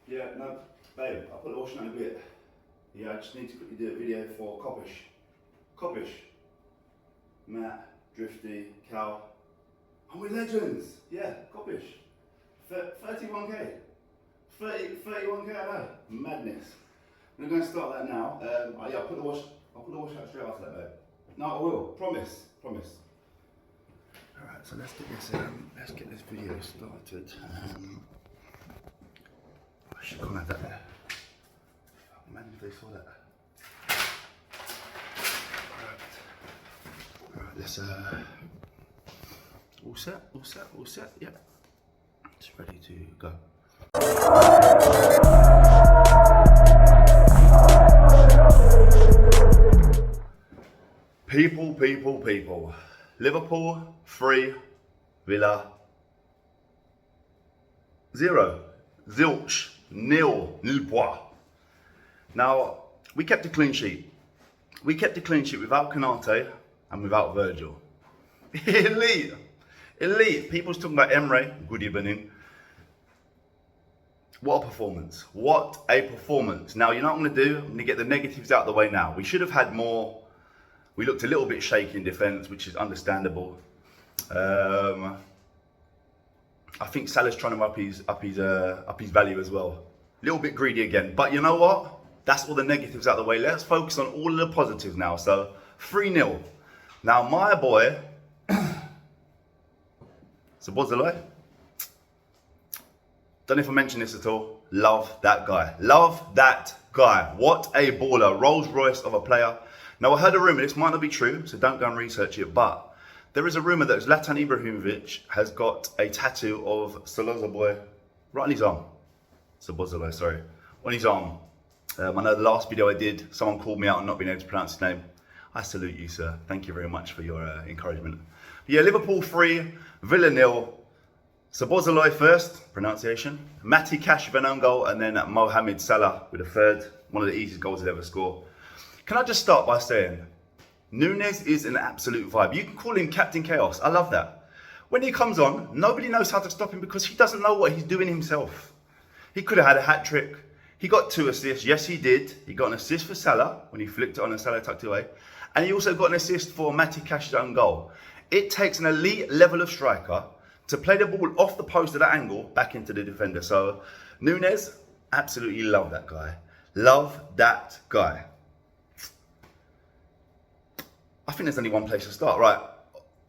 Yeah, no, babe, I'll put the washing out in a bit. Yeah, I just need to quickly do a video for Kopish. Kopish. Matt, Drifty, Cal. And we're legends. Yeah, Kopish. 31k. 31k, I know. Madness. I'm going to start that now. Yeah, I'll put the wash out straight after that, babe. No, I will. Promise. Promise. Alright, so let's get this video started. I should come have that there. Imagine if they saw that. Alright, let's all set, yep. It's ready to go. People. Liverpool 3, Villa 0. Zilch, nil point. Now, we kept a clean sheet. We kept a clean sheet without Kanate and without Virgil. Elite. People's talking about Emre, good evening. What a performance. What a performance. Now, you know what I'm going to do? I'm going to get the negatives out of the way now. We should have had more. We looked a little bit shaky in defence, which is understandable. I think Salah's trying to up his value as well. A little bit greedy again. But you know what? That's all the negatives out of the way. Let's focus on all of the positives now. So 3-0. Now my boy, Szoboszlai. Don't know if I mentioned this at all. Love that guy. Love that guy. What a baller. Rolls Royce of a player. Now I heard a rumour, this might not be true, so don't go and research it, but there is a rumour that Zlatan Ibrahimovic has got a tattoo of Szoboszlai right on his arm. Szoboszlai, sorry. On his arm. I know the last video I did, someone called me out on not being able to pronounce his name. I salute you, sir. Thank you very much for your encouragement. But yeah, Liverpool 3, Villa 0. Szoboszlai first, pronunciation. Matty Cash with an own goal, and then Mohamed Salah with a third. One of the easiest goals he'll ever score. Can I just start by saying, Núñez is an absolute vibe. You can call him Captain Chaos. I love that. When he comes on, nobody knows how to stop him because he doesn't know what he's doing himself. He could have had a hat-trick. He got 2 assists. Yes, he did. He got an assist for Salah when he flicked it on and Salah tucked it away. And he also got an assist for Matty Cash's own goal. It takes an elite level of striker to play the ball off the post at that angle back into the defender. So, Núñez, absolutely love that guy. Love that guy. I think there's only one place to start. Right,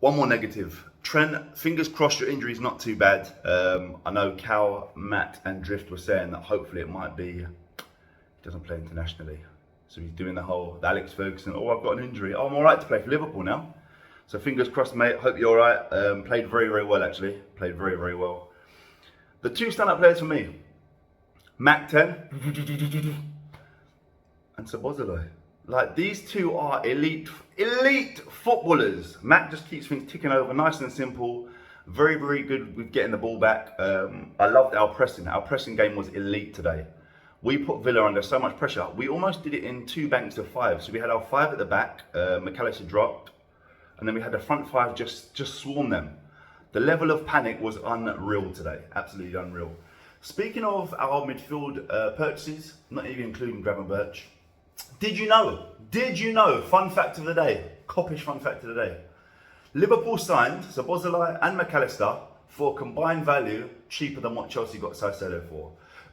one more negative. Trent, fingers crossed your injury is not too bad. I know Cal, Matt and Drift were saying that hopefully it might be, he doesn't play internationally. So he's doing the Alex Ferguson, oh, I've got an injury. Oh, I'm all right to play for Liverpool now. So fingers crossed, mate. Hope you're all right. Played very, very well, actually. Played very, very well. The 2 stand-up players for me, Mac 10 and Szoboszlai. Like, these 2 are elite footballers. Matt just keeps things ticking over, nice and simple. Very, very good with getting the ball back. I loved our pressing. Our pressing game was elite today. We put Villa under so much pressure. We almost did it in 2 banks of 5. So we had our 5 at the back, McAllister dropped, and then we had the front 5 just swarm them. The level of panic was unreal today, absolutely unreal. Speaking of our midfield purchases, not even including Gravenberch, did you know, fun fact of the day, Kopish fun fact of the day, Liverpool signed Szoboszlai and McAllister for combined value cheaper than what Chelsea got Caicedo for.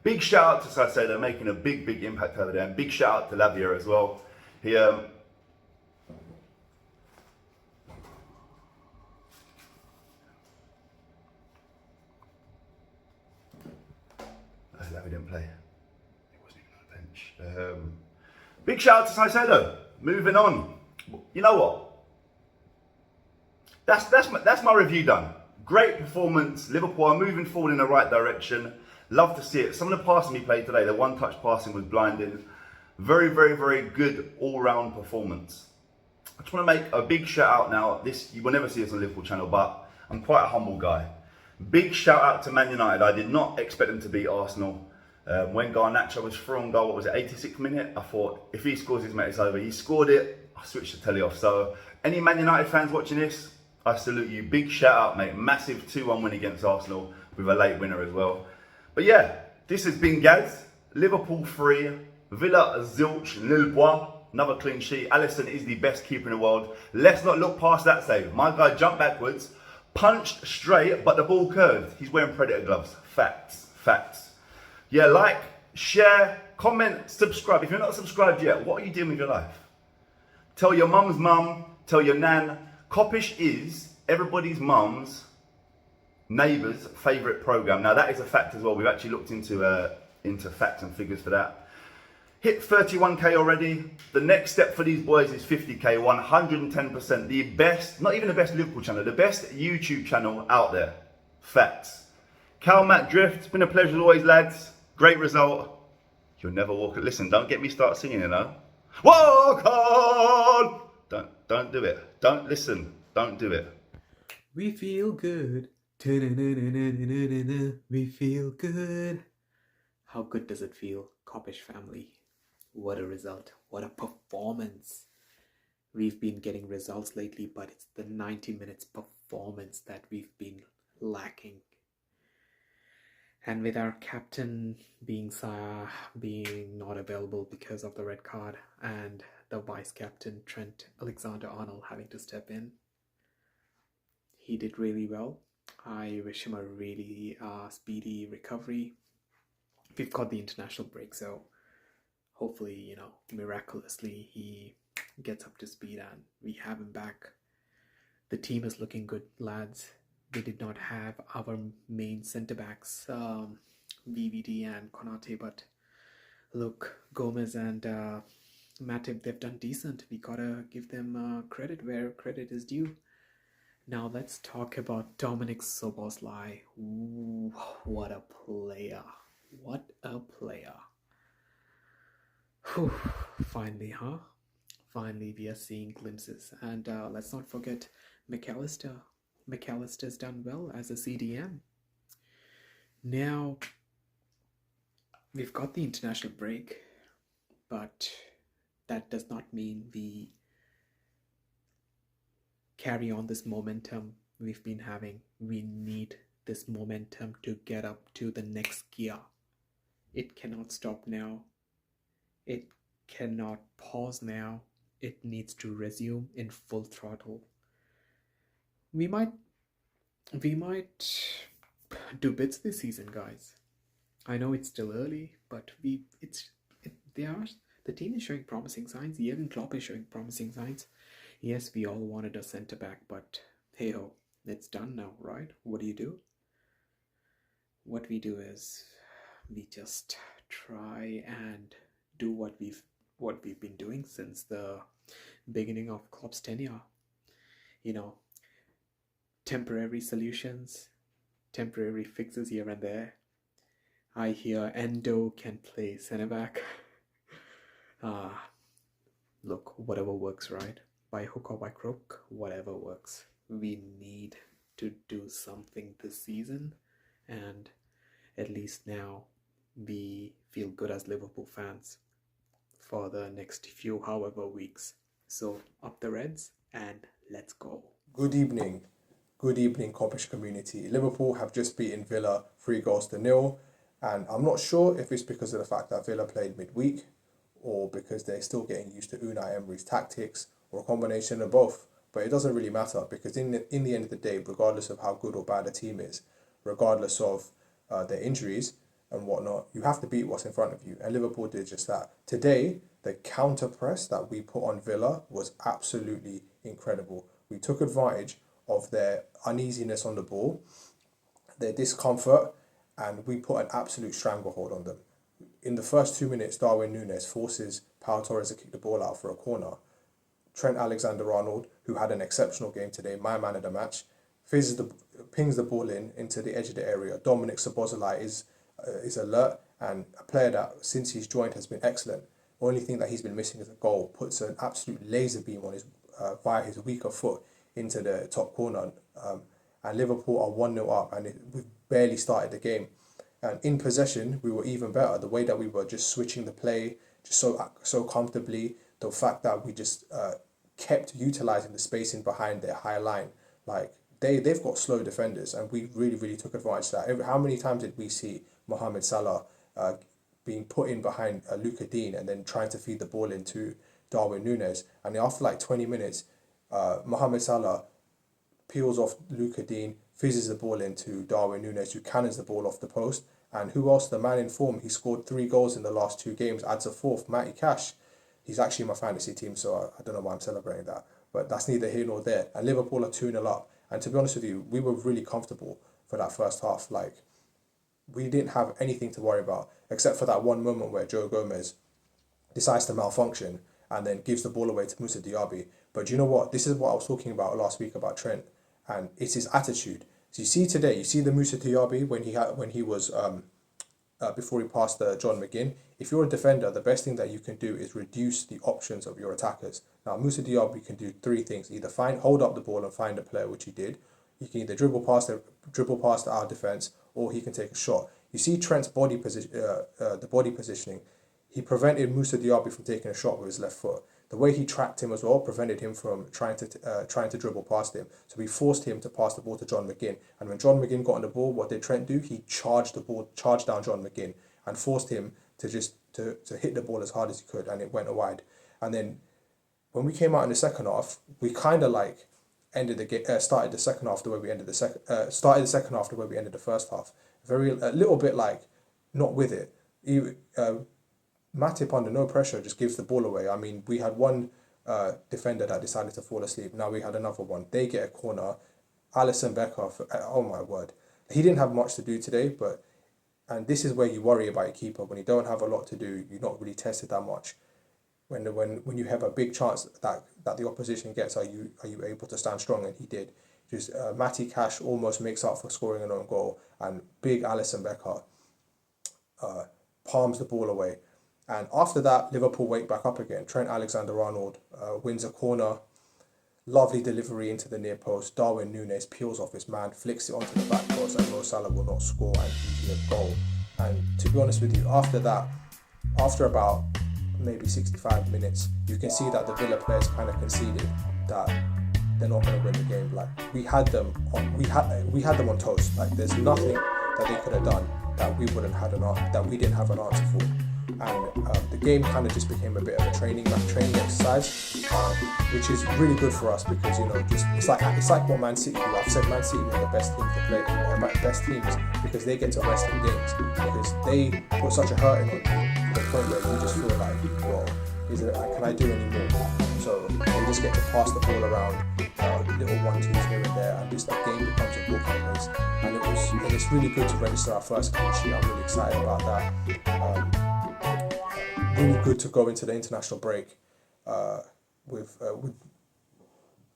Big shout out to Caicedo, making a big impact over there, and big shout out to Lavia as well. He Lavia didn't play. He wasn't even on the bench. Big shout out to Caicedo. Moving on. You know what? That's my review done. Great performance. Liverpool are moving forward in the right direction. Love to see it. Some of the passing he played today, the one-touch passing was blinding. Very, very, very good all-round performance. I just want to make a big shout out now. This, you will never see this on the Liverpool channel, but I'm quite a humble guy. Big shout out to Man United. I did not expect them to beat Arsenal. When Garnacho was through on goal, what was it, 86th minute? I thought, if he scores his mate, it's over. He scored it, I switched the telly off. So, any Man United fans watching this, I salute you. Big shout out, mate. Massive 2-1 win against Arsenal with a late winner as well. But yeah, This has been Gaz. Liverpool 3, Villa zilch, nil bois. Another clean sheet. Alisson is the best keeper in the world. Let's not look past that save. My guy jumped backwards, punched straight, but the ball curved. He's wearing Predator gloves. Facts. Facts. Yeah, like, share, comment, subscribe. If you're not subscribed yet, what are you doing with your life? Tell your mum's mum, tell your nan. Kopish is everybody's mum's neighbour's favourite programme. Now that is a fact as well. We've actually looked into facts and figures for that. Hit 31k already. The next step for these boys is 50k, 110%. The best, not even the best Liverpool channel, the best YouTube channel out there. Facts. Cal Matt Drift, it's been a pleasure as always, lads. Great result. You'll never walk it. Listen, don't get me start singing, you know. Walk on! Don't do it. Don't listen. Don't do it. We feel good. We feel good. How good does it feel, Kopish family? What a result. What a performance. We've been getting results lately, but it's the 90 minutes performance that we've been lacking. And with our captain being not available because of the red card and the vice captain Trent Alexander-Arnold having to step in, he did really well. I wish him a really speedy recovery. We've got the international break, so hopefully, miraculously he gets up to speed and we have him back. The team is looking good, lads. We did not have our main centre-backs, VVD and Konate, but look, Gomez and Matip, they've done decent. We gotta give them credit where credit is due. Now let's talk about Dominic Szoboszlai. Ooh, what a player. What a player. Whew, finally, huh? Finally, we are seeing glimpses. And let's not forget McAllister. McAllister's done well as a CDM. Now, we've got the international break, but that does not mean we carry on this momentum we've been having. We need this momentum to get up to the next gear. It cannot stop now. It cannot pause now. It needs to resume in full throttle. We might do bits this season, guys. I know it's still early, but the team is showing promising signs. Jurgen Klopp is showing promising signs. Yes, we all wanted a centre back, but hey ho, it's done now, right? What do? What we do is we just try and do what we've been doing since the beginning of Klopp's tenure. Temporary solutions, temporary fixes here and there. I hear Endo can play centre back. Look, whatever works, right? By hook or by crook, whatever works. We need to do something this season, and at least now we feel good as Liverpool fans for the next few however weeks. So up the Reds and let's go. Good evening, Kopish community. Liverpool have just beaten Villa 3-0, and I'm not sure if it's because of the fact that Villa played midweek or because they're still getting used to Unai Emery's tactics, or a combination of both. But it doesn't really matter, because in the end of the day, regardless of how good or bad a team is, regardless of their injuries and whatnot, you have to beat what's in front of you, and Liverpool did just that. Today, the counter press that we put on Villa was absolutely incredible. We took advantage of their uneasiness on the ball, their discomfort, and we put an absolute stranglehold on them. In the first 2 minutes, Darwin Núñez forces Pau Torres to kick the ball out for a corner. Trent Alexander-Arnold, who had an exceptional game today, my man of the match, pings the ball into the edge of the area. Dominic Szoboszlai is alert, and a player that since he's joined has been excellent. Only thing that he's been missing is a goal. Puts an absolute laser beam on via his weaker foot into the top corner. And Liverpool are 1-0 up, and we've barely started the game. And in possession, we were even better. The way that we were just switching the play just so comfortably. The fact that we just kept utilising the spacing behind their high line. Like, they've got slow defenders, and we really, really took advantage of that. How many times did we see Mohamed Salah being put in behind Luka Dean and then trying to feed the ball into Darwin Núñez. And after like 20 minutes, Mohamed Salah peels off Luka Dean, fizzes the ball into Darwin Núñez, who cannons the ball off the post. And who else? The man in form. He scored 3 goals in the last 2 games, adds a 4th, Matty Cash. He's actually in my fantasy team, so I don't know why I'm celebrating that. But that's neither here nor there. And Liverpool are 2-0 up. And to be honest with you, we were really comfortable for that first half. Like, we didn't have anything to worry about, except for that one moment where Joe Gomez decides to malfunction and then gives the ball away to Moussa Diaby. But you know what? This is what I was talking about last week about Trent, and it's his attitude. So you see today, you see the Moussa Diaby when he was before he passed John McGinn. If you're a defender, the best thing that you can do is reduce the options of your attackers. Now, Moussa Diaby can do 3 things: either hold up the ball and find a player, which he did. He can either dribble past our defense, or he can take a shot. You see Trent's body position, the body positioning. He prevented Moussa Diaby from taking a shot with his left foot. The way he tracked him as well prevented him from trying to dribble past him. So we forced him to pass the ball to John McGinn. And when John McGinn got on the ball, what did Trent do? He charged down John McGinn and forced him to hit the ball as hard as he could, and it went wide. And then when we came out in the second half, we kind of like started the second half the way we ended the second half the way we ended the first half. A little bit like not with it. Matip under no pressure just gives the ball away. I mean, we had one defender that decided to fall asleep. Now we had another one. They get a corner. Alisson Becker, oh my word. He didn't have much to do today, and this is where you worry about your keeper. When you don't have a lot to do, you're not really tested that much. When you have a big chance that the opposition gets, are you able to stand strong? And he did. Just Matty Cash almost makes up for scoring an own goal, and big Alisson Becker palms the ball away. And after that, Liverpool wake back up again. Trent Alexander-Arnold wins a corner, lovely delivery into the near post. Darwin Núñez peels off his man, flicks it onto the back post, and Mo Salah will not score and he a goal. And to be honest with you, after that, after about maybe 65 minutes, you can see that the Villa players kind of conceded that they're not going to win the game. Like, we had them on toast. Like, there's nothing that they could have done that we didn't have an answer for. And the game kind of just became a bit of a training exercise, which is really good for us because, you know, it's like what Man City do. I've said Man City are the best team to play, best teams, because they get to rest in games, because they put such a hurting on you to the point where you just feel like, well, can I do any more? So they just get to pass the ball around, little 1-2s here and there, and just the game becomes a ball race. And it's really good to register our first clean sheet. I'm really excited about that. Really good to go into the international break with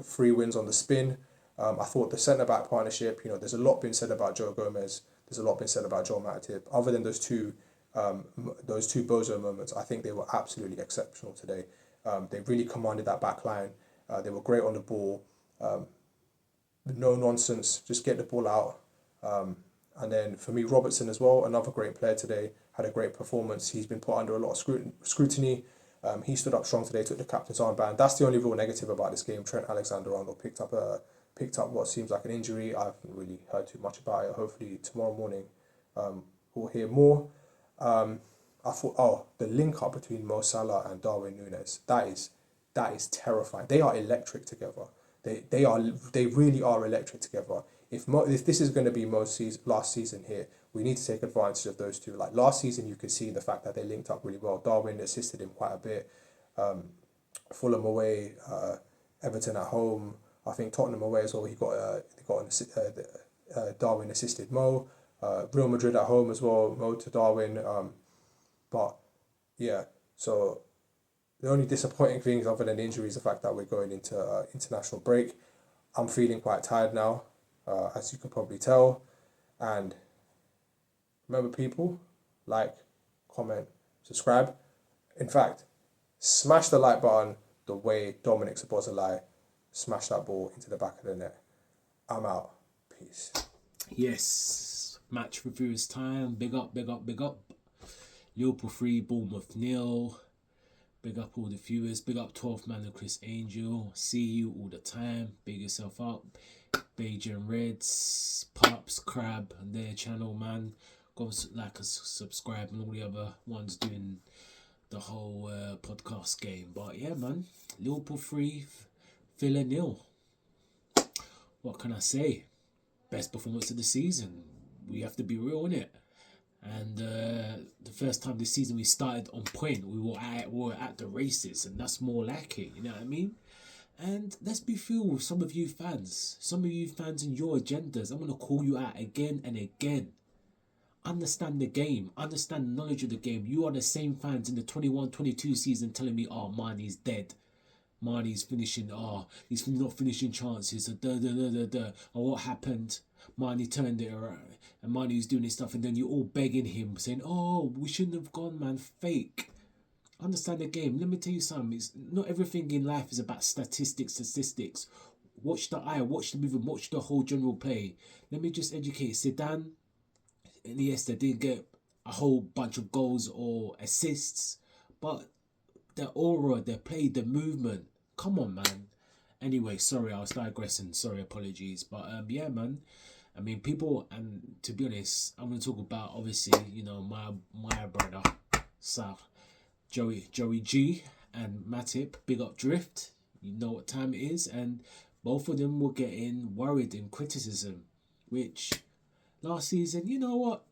3 wins on the spin. I thought the centre-back partnership, you know, there's a lot been said about Joe Gomez. There's a lot been said about Joel Matip. Other than those two bozo moments, I think they were absolutely exceptional today. They really commanded that back line. They were great on the ball. No nonsense, just get the ball out. And then for me, Robertson as well, another great player today, had a great performance. He's been put under a lot of scrutiny. He stood up strong today, took the captain's armband. That's the only real negative about this game. Trent Alexander-Arnold picked up what seems like an injury. I haven't really heard too much about it. Hopefully tomorrow morning we'll hear more. I thought, the link up between Mo Salah and Darwin Núñez, that is terrifying. They are electric together. They really are electric together. If this is going to be last season here, we need to take advantage of those two. Like last season, you could see the fact that they linked up really well. Darwin assisted him quite a bit. Fulham away, Everton at home. I think Tottenham away as well. Darwin assisted Mo. Real Madrid at home as well. Mo to Darwin. But yeah, so the only disappointing things other than injury is the fact that we're going into international break. I'm feeling quite tired now, as you can probably tell. And remember, people, like, comment, subscribe. In fact, smash the like button the way Dominic Szoboszlai smashed that ball into the back of the net. I'm out. Peace. Yes, match reviewers time. Big up. Liverpool 3, Bournemouth 0. Big up all the viewers. Big up 12th man and Chris Angel. See you all the time. Big yourself up. Beijing Reds, Pops, Crab, and their channel, man. Go like and subscribe and all the other ones doing the whole podcast game. But yeah, man, Liverpool 3, Villa 0. What can I say? Best performance of the season. We have to be real, innit? And the first time this season we started on point, we were at the races, and that's more like it. You know what I mean? And let's be real with some of you fans and your agendas. I'm gonna call you out again and again. Understand the game, understand the knowledge of the game. You are the same fans in the 21-22 season telling me, oh, Mane's dead. Mane's finishing, he's not finishing chances. Or what happened? Mane turned it around and Mane was doing his stuff, and then you're all begging him, saying, oh, we shouldn't have gone, man. Fake. Understand the game. Let me tell you something. It's not everything in life is about statistics. Watch the eye, watch the movement, watch the whole general play. Let me just educate. Zidane, and yes, they didn't get a whole bunch of goals or assists, but the aura, their play, the movement. Come on, man. Anyway, sorry, I was digressing. Sorry, apologies. But yeah, man. I mean, people, and to be honest, I'm gonna talk about obviously, you know, my brother, Sal, Joey G, and Matip. Big up Drift. You know what time it is, and both of them were getting worried in criticism, which last season, you know what?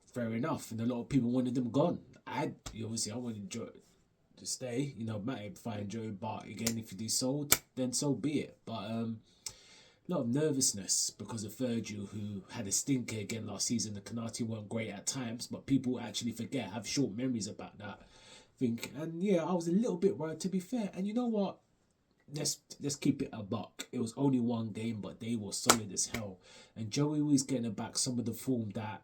Fair enough, and a lot of people wanted them gone. I wanted Joe to stay. You know, Matip, fine, Joe, but again, if he's sold, then so be it. But a lot of nervousness because of Virgil, who had a stinker again last season. The Kanati weren't great at times, but people actually forget, have short memories about that. And yeah, I was a little bit worried, to be fair. And you know what? Let's keep it a buck. It was only one game, but they were solid as hell. And Joey was getting back some of the form that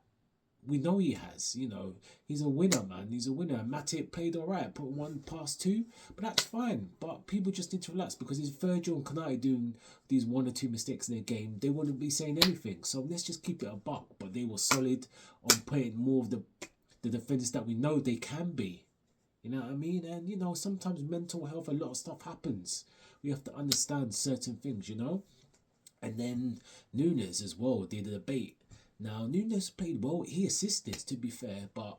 we know he has. You know, he's a winner, man. He's a winner. Matip played all right, put 1 past 2, but that's fine. But people just need to relax, because it's Virgil and Kanati doing these 1 or 2 mistakes in their game. They wouldn't be saying anything. So let's just keep it a buck. But they were solid on playing more of the defenders that we know they can be. You know what I mean? And, you know, sometimes mental health, a lot of stuff happens. We have to understand certain things, you know? And then Nunes as well, the debate. Now, Nunes played well. He assisted, to be fair, but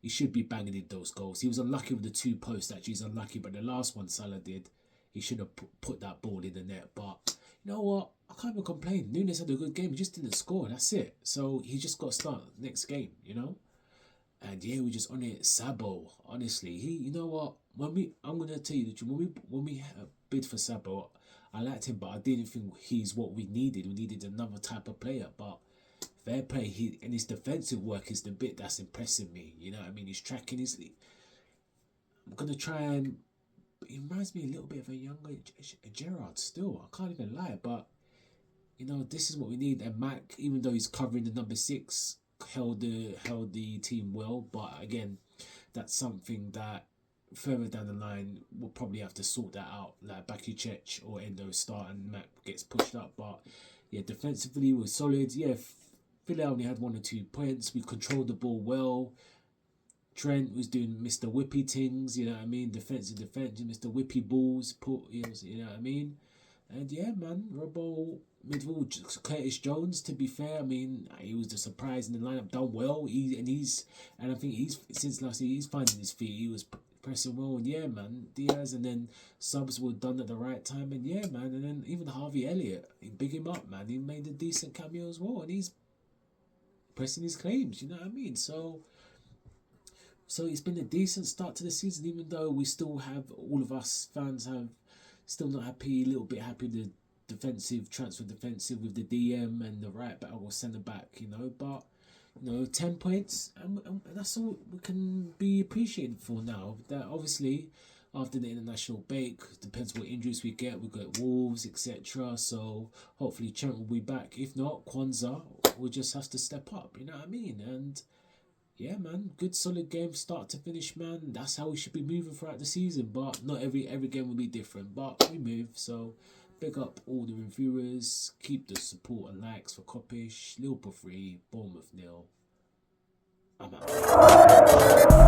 he should be banging in those goals. He was unlucky with the 2 posts, actually. He's unlucky, but the last one Salah did, he should have put that ball in the net. But you know what? I can't even complain. Nunes had a good game. He just didn't score. That's it. So he just got to start next game, you know? And yeah, we just on it. Sabo, honestly, you know what? I'm gonna tell you the truth. When we bid for Sabo, I liked him, but I didn't think he's what we needed. We needed another type of player. But fair play, and his defensive work is the bit that's impressing me. You know what I mean? He's tracking his. I'm gonna try and. He reminds me a little bit of a younger Gerrard. Still, I can't even lie. But you know, this is what we need. And Mac, even though he's covering the number 6. Held the team well, but again, that's something that further down the line we'll probably have to sort that out. Like Bakicec or Endo start and Mac gets pushed up. But yeah, defensively we're solid. Yeah, Villa only had 1 or 2 points. We controlled the ball well. Trent was doing Mr. Whippy things, you know what I mean? Defensive, Mr. Whippy balls, you know what I mean? And yeah, man, Robbo, midfield, Curtis Jones, to be fair, I mean, he was the surprise in the lineup, done well. And I think since last year, he's finding his feet. He was pressing well, and yeah, man, Diaz, and then subs were done at the right time, and yeah, man, and then even Harvey Elliott, big him up, man. He made a decent cameo as well, and he's pressing his claims, you know what I mean? So it's been a decent start to the season, even though we still have, all of us fans have still not happy, a little bit happy the transfer defensive with the DM and the right back or centre back, you know, but you know, 10 points and that's all we can be appreciated for now. That obviously after the international break, depends what injuries we get. We've got Wolves, etc. So hopefully Trent will be back. If not, Kwanzaa will just have to step up, you know what I mean? And yeah, man, good solid game, start to finish, man. That's how we should be moving throughout the season. But not every game will be different. But we move, so big up all the reviewers. Keep the support and likes for Kopish. Liverpool 3, Bournemouth 0. I'm out.